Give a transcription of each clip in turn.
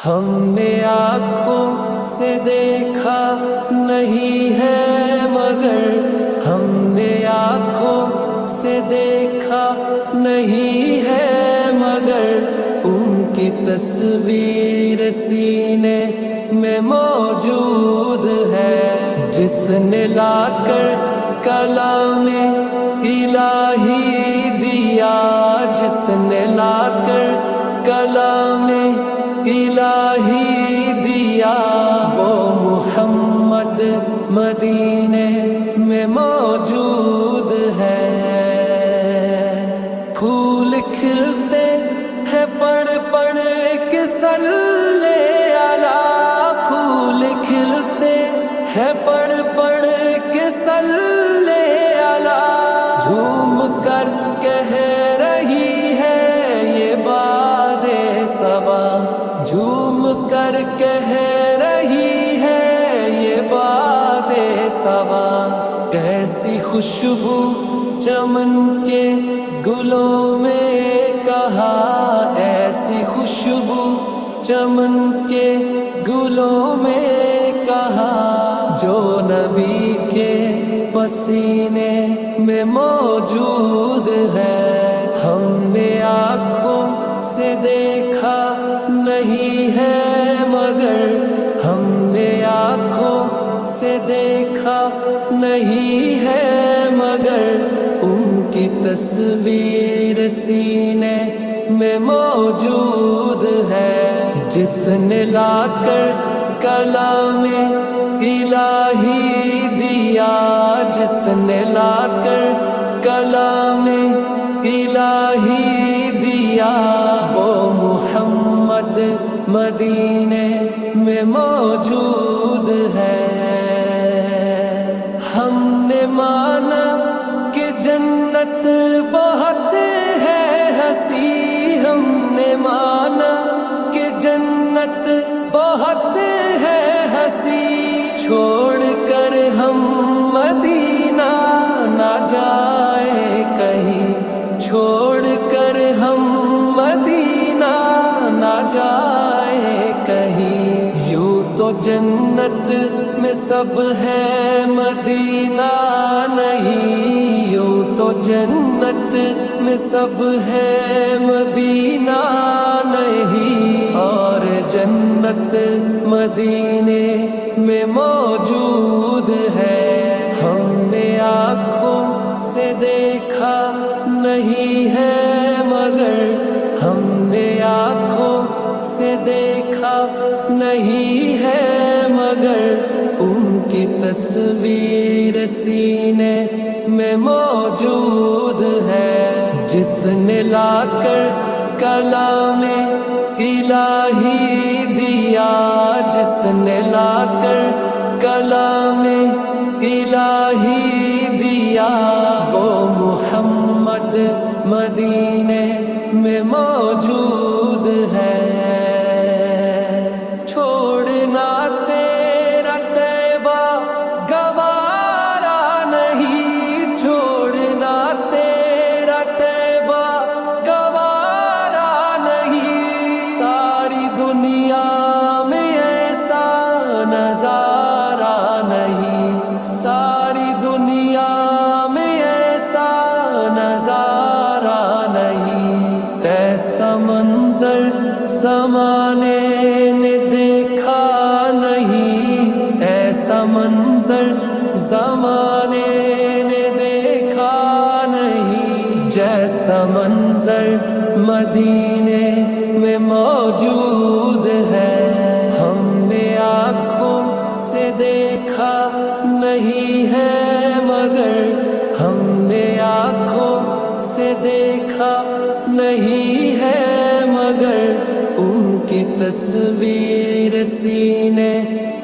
ہم نے آنکھوں سے دیکھا نہیں ہے مگر ہم نے آنکھوں سے دیکھا نہیں ہے مگر ان کی تصویر سینے میں موجود ہے، جس نے لا کر کلام الہی دیا، جس نے لا کر کلام الہی دیا، وہ محمد مدینے میں موجود ہے۔ پھول کھلتے ہیں پڑھ پڑھ کے صلی علی، پھول کھلتے ہیں پڑھ پڑھ کے صلی علی، جھوم کر کہہ رہی ہے یہ باد صبا، جھوم کر کہہ رہی ہے یہ باد صبا۔ کیسی خوشبو چمن کے گلوں میں کہا، ایسی خوشبو چمن کے گلوں میں کہا، جو نبی کے پسینے میں موجود ہے۔ ہم نے آنکھوں سے دیکھا نہیں ہے مگر ہم نے آنکھوں سے دیکھا نہیں ہے مگر ان کی تصویر سینے میں موجود ہے، جس نے لا کر کلام الہی دیا، جس نے لا کر کلام الہی دیا، وہ محمد مدینے میں موجود ہے۔ ہم نے مانا کہ جنت بہت ہے ہنسی، ہم نے مانا کہ جنت بہت ہے ہنسی، چھوڑ کر ہم مدینہ نہ جائے کہیں، چھوڑ کر ہم مدینہ نہ جائے کہیں۔ یوں تو جنت میں سب ہے مدینہ نہیں، یوں تو جنت میں سب ہے مدینہ نہیں، اور جنت مدینے میں موجود ہے۔ ہم نے آنکھوں سے دیکھا نہیں ہے مگر ہم نے آنکھوں سے دیکھا نہیں ہے مگر ان کی تصویر سینے میں موجود ہے، جس نے لا کر کلام الہی دیا، جس نے لا کر کلام الہی دیا، وہ محمد مدینے میں موجود ہے۔ چھوڑنا تیرا طیبہ گوارا نہیں، چھوڑنا تیرا طیبہ گوارا نہیں، ساری دنیا میں ایسا نظارہ نہیں، ساری دنیا میں ایسا نظارہ نہیں، ایسا منظر زمانے نے دیکھا نہیں، ایسا منظر زمانے نے دیکھا نہیں، جیسا منظر مدینے میں موجود ہے۔ ہم نے آنکھوں سے دیکھا نہیں ہے مگر ہم نے آنکھوں سے دیکھا نہیں ہے مگر ان کی تصویر سینے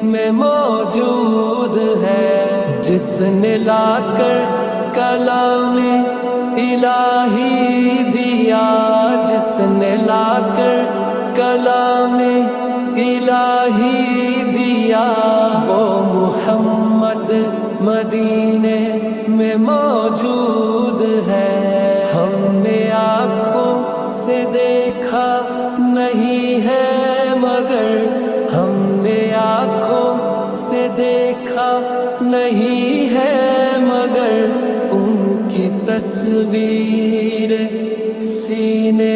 میں موجود ہے، جس نے لا کر کلام الہی دیا، جس نے لا کر کلام الہی دیا، وہ محمد مدینے میں موجود ہے۔ ہم نے آنکھوں سے دیکھا نہیں ہے مگر نہیں ہے مگر ان کی تصویر سینے